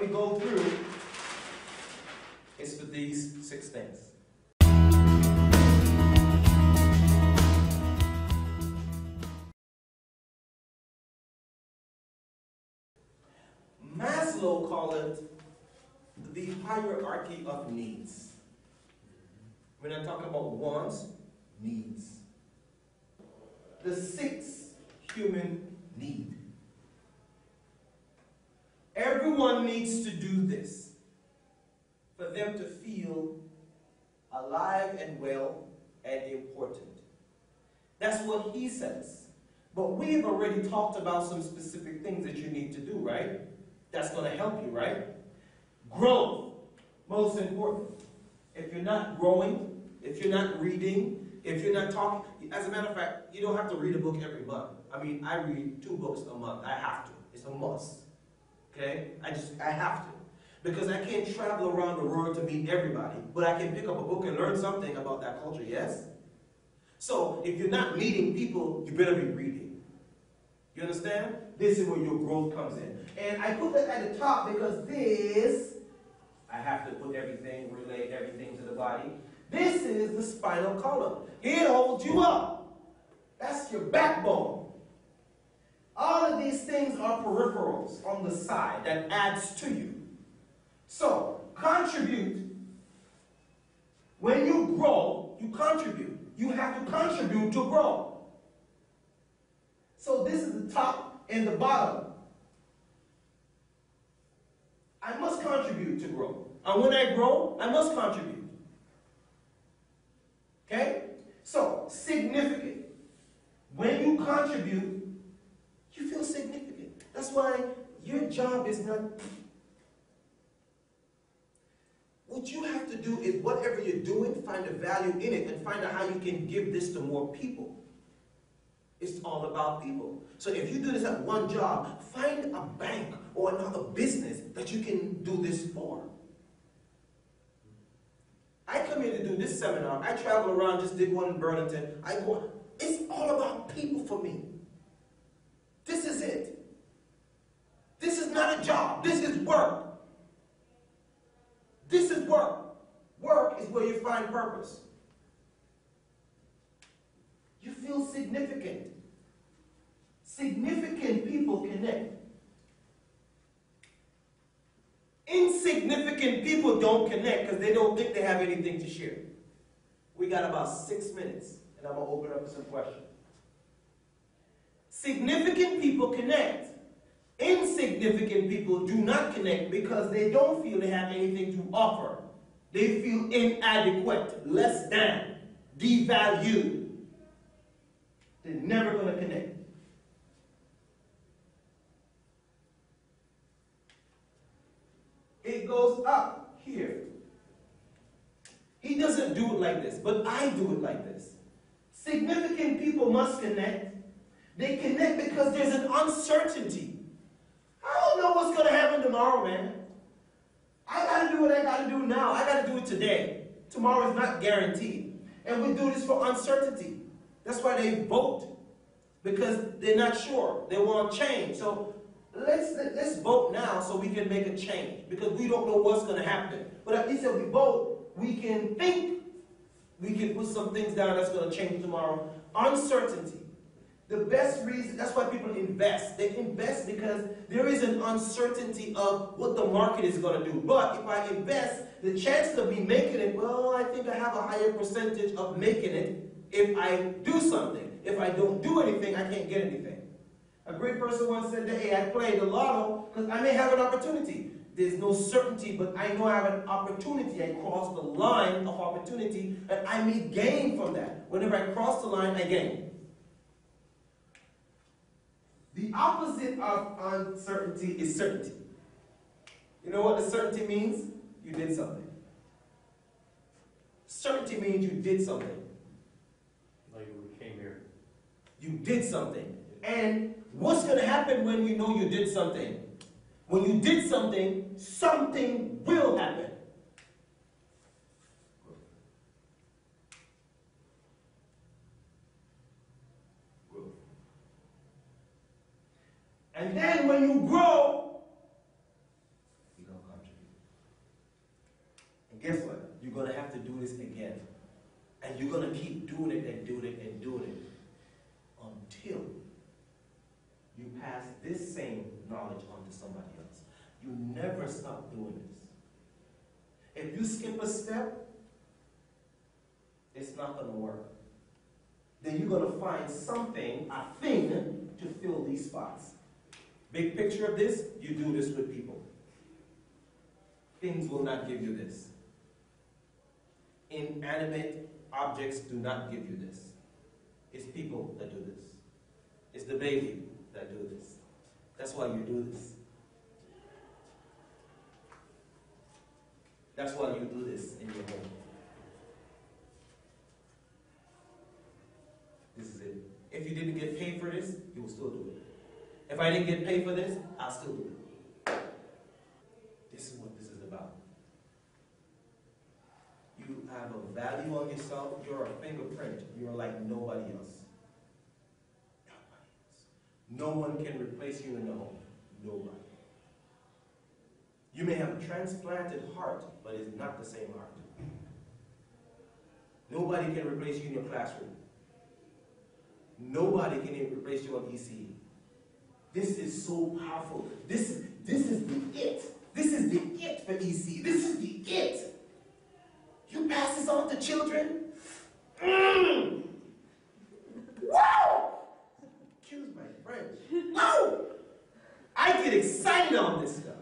we go through is for these 6 things. Maslow called it the hierarchy of needs. We're not talking about wants, needs. The 6th human need. Everyone needs to do this for them to feel alive and well and important. That's what he says. But we've already talked about some specific things that you need to do, right? That's going to help you, right? Growth, most important. If you're not growing, if you're not reading, if you're not talking, as a matter of fact, you don't have to read a book every month. I mean, I read 2 books a month. I have to. It's a must. Okay? I have to. Because I can't travel around the world to meet everybody, but I can pick up a book and learn something about that culture, yes? So, if you're not meeting people, you better be reading. You understand? This is where your growth comes in. And I put that at the top because this, I have to put everything, relate everything to the body. This is the spinal column. It holds you up. That's your backbone. All of these things are peripherals on the side that adds to you. So, contribute. When you grow, you contribute. You have to contribute to grow. So this is the top and the bottom. I must contribute to grow. And when I grow, I must contribute. Okay? So, significant. When you contribute, you feel significant. That's why your job is not... What you have to do is whatever you're doing, find a value in it and find out how you can give this to more people. It's all about people. So if you do this at one job, find a bank or another business that you can do this for. I come here to do this seminar. I travel around, just did one in Burlington. I go, it's all about people for me. This is it. This is not a job. This is work. This is work. Work is where you find purpose. You feel significant. Significant people connect. Insignificant people don't connect because they don't think they have anything to share. We got about 6 minutes, and I'm going to open up for some questions. Significant people connect. Insignificant people do not connect because they don't feel they have anything to offer. They feel inadequate, less than, devalued. They're never going to connect. It goes up here. He doesn't do it like this, but I do it like this. Significant people must connect. They connect because there's an uncertainty. I don't know what's going to happen tomorrow, man. I got to do what I got to do now. I got to do it today. Tomorrow is not guaranteed. And we do this for uncertainty. That's why they vote. Because they're not sure. They want change. So let's vote now so we can make a change. Because we don't know what's going to happen. But at least if we vote, we can think. We can put some things down that's going to change tomorrow. Uncertainty. The best reason, that's why people invest. They invest because there is an uncertainty of what the market is going to do. But if I invest, the chances of me making it, well, I think I have a higher percentage of making it if I do something. If I don't do anything, I can't get anything. A great person once said that, hey, I played the lotto because I may have an opportunity. There's no certainty, but I know I have an opportunity. I cross the line of opportunity, and I may gain from that. Whenever I cross the line, I gain. The opposite of uncertainty is certainty. You know what the certainty means? You did something. Certainty means you did something. Like we came here. You did something. And what's going to happen when you know you did something? When you did something, something will happen. And then when you grow, you go. And you're going to keep doing it and doing it and doing it until you pass this same knowledge on to somebody else. You never stop doing this. If you skip a step, it's not going to work. Then you're going to find something, a thing, to fill these spots. Big picture of this, you do this with people. Things will not give you this. Inanimate objects do not give you this. It's people that do this. It's the baby that do this. That's why you do this. That's why you do this in your home. This is it. If you didn't get paid for this, you will still do it. If I didn't get paid for this, I'll still do it. This is what this is about. You have a value on yourself. You're a fingerprint. You're like nobody else. Nobody else. No one can replace you in the home. Nobody. You may have a transplanted heart, but it's not the same heart. Nobody can replace you in your classroom. Nobody can even replace you on ECE. This is so powerful. This is the it. This is the it for ECE. This is the it. You pass this on to children. Wow! Excuse my French. Wow! I get excited on this stuff.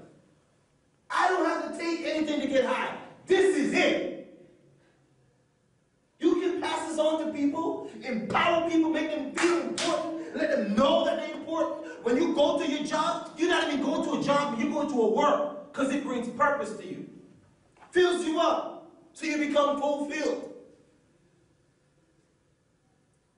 I don't have to take anything to get high. This is it. You can pass this on to people, empower people, make them feel important, let them know that they're important. When you go to your job, you're not even going to a job, but you're going to a work because it brings purpose to you. Fills you up so you become fulfilled.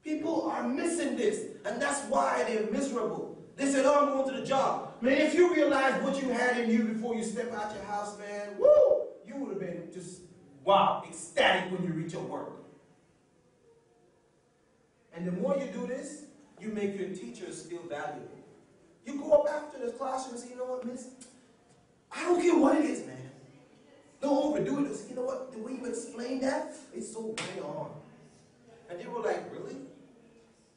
People are missing this, and that's why they're miserable. They said, oh, I'm going to the job. Man, if you realize what you had in you before you step out your house, man, woo, you would have been just, wow, ecstatic when you reach your work. And the more you do this, you make your teachers feel valuable. You go up after the classroom and say, you know what, miss? I don't care what it is, man. Don't overdo it. Say, you know what, the way you explain that, it's so right on. And they were like, really?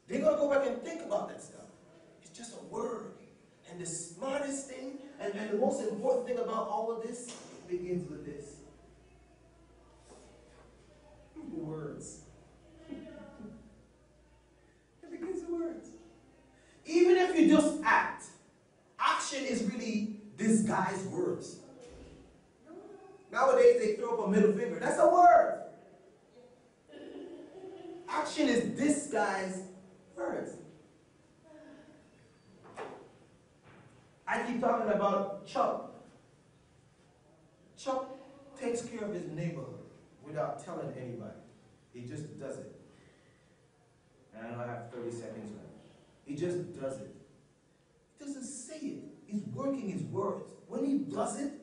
They're going to go back and think about that stuff. It's just a word. And the smartest thing, and the most important thing about all of this, it begins with this. Words. It begins with words. Even if you just act, action is really disguised words. Nowadays, they throw up a middle finger. That's a word. Action is disguised words. I keep talking about Chuck. Chuck takes care of his neighborhood without telling anybody. He just does it. And I know I have 30 seconds left. He just does it. He doesn't say it. He's working his words. When he does it,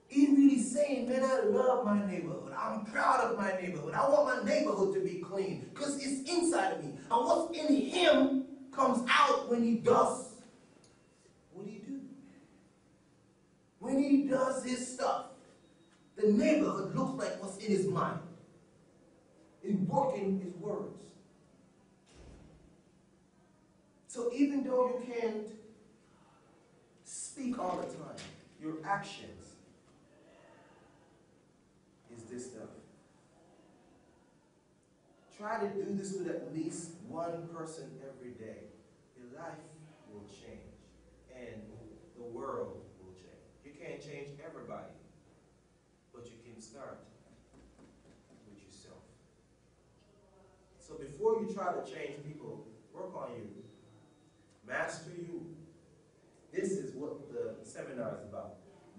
he's really saying, man, I love my neighborhood. I'm proud of my neighborhood. I want my neighborhood to be clean because it's inside of me. And what's in him comes out when he does what he do. When he does his stuff, the neighborhood looks like what's in his mind. He's working his words. So even though you can't speak all the time, your actions is this stuff. Try to do this with at least one person every day. Your life will change, and the world will change. You can't change everybody, but you can start with yourself. So before you try to change people, work on you. Master you. This is what the seminar is about.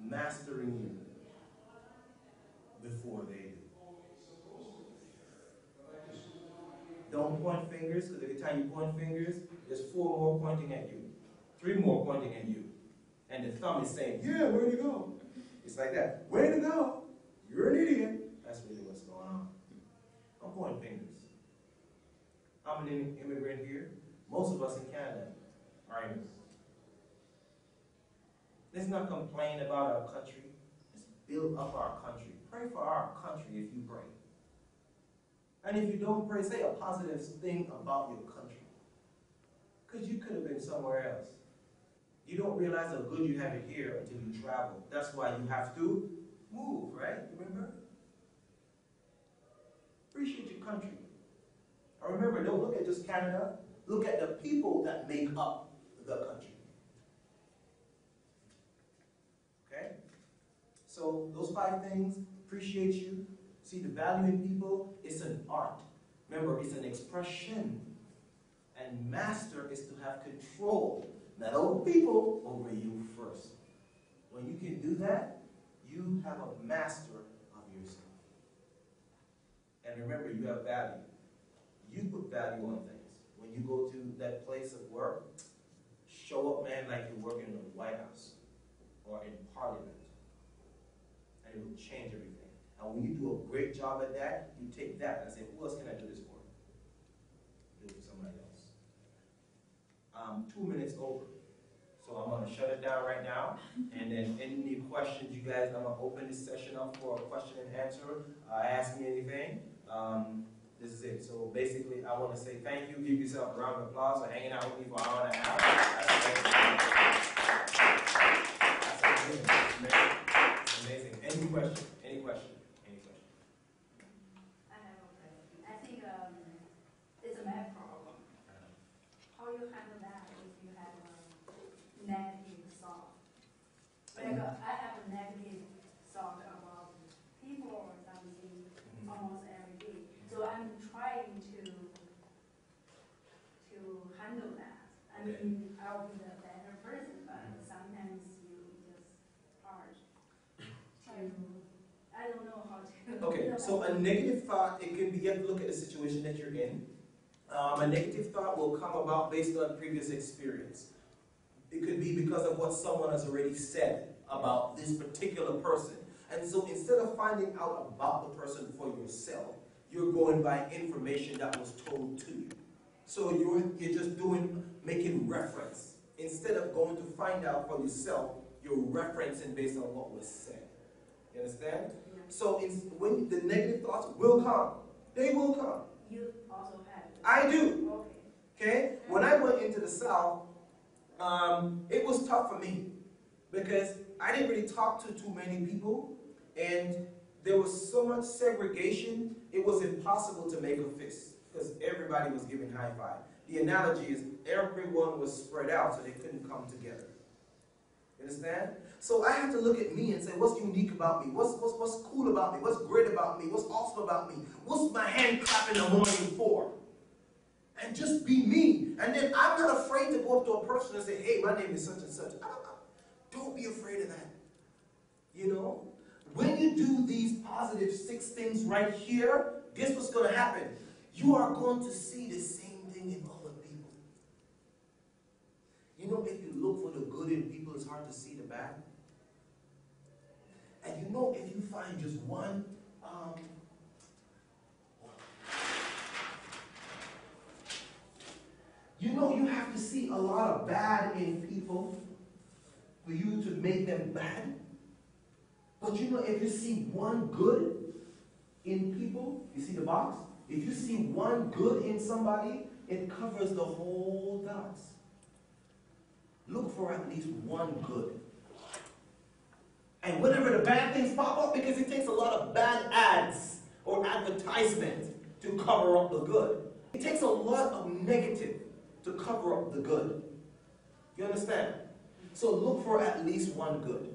Mastering you before they do. Don't point fingers, because every time you point fingers, there's 4 more pointing at you. 3 more pointing at you. And the thumb is saying, yeah, where'd you go? It's like that. Way to go. You're an idiot. That's really what's going on. Don't point fingers. I'm an immigrant here. Most of us in Canada are immigrants. Let's not complain about our country. Let's build up our country. Pray for our country if you pray. And if you don't pray, say a positive thing about your country. Because you could have been somewhere else. You don't realize how good you have it here until you travel. That's why you have to move, right? Remember? Appreciate your country. And remember, don't look at just Canada. Look at the people that make up the country. Okay? So those 5 things, appreciate you. See, the value in people is an art. Remember, it's an expression. And master is to have control, not over people, over you first. When you can do that, you have a master of yourself. And remember, you have value. You put value on things. When you go to that place of work, show up, man, like you're working in the White House or in Parliament. And it will change everything. And when you do a great job at that, you take that and say, who else can I do this for? Do it for somebody else. 2 minutes over. So I'm going to shut it down right now. And then any questions, you guys, I'm going to open this session up for a question and answer. Ask me anything. This is it. So basically, I want to say thank you. Give yourself a round of applause for hanging out with me for an hour and a half. That's amazing. That's amazing. Any question? Any question? Any question? I have a question. I think it's a math problem. How you handle that if you have a negative thought? Like I have a negative thought about people or something almost every day. So I'm trying to handle that. I mean, I'll be the better person, but sometimes you just hard to, I don't know how to. Okay, so a negative thought, it can be, you have to look at the situation that you're in. A negative thought will come about based on previous experience. It could be because of what someone has already said about this particular person. And so instead of finding out about the person for yourself, you're going by information that was told to you. So you're just making reference. Instead of going to find out for yourself, you're referencing based on what was said. You understand? Yeah. So when the negative thoughts will come. They will come. You also have it. I do. Okay. Okay? When I went into the South, it was tough for me because I didn't really talk to too many people, and there was so much segregation, it was impossible to make a fist because everybody was giving high five. The analogy is everyone was spread out so they couldn't come together. You understand? So I had to look at me and say, what's unique about me? What's cool about me? What's great about me? What's awesome about me? What's my hand clap in the morning for? And just be me. And then I'm not afraid to go up to a person and say, hey, my name is such and such. Don't be afraid of that. You know? When you do these positive 6 things right here, guess what's going to happen? You are going to see the same thing in other people. You know, if you look for the good in people, it's hard to see the bad. And you know, if you find just one, you know, you have to see a lot of bad in people for you to make them bad. But you know, if you see one good in people, you see the box? If you see one good in somebody, it covers the whole dots. Look for at least one good. And whenever the bad things pop up, because it takes a lot of bad ads or advertisement to cover up the good. It takes a lot of negative to cover up the good. You understand? So look for at least one good.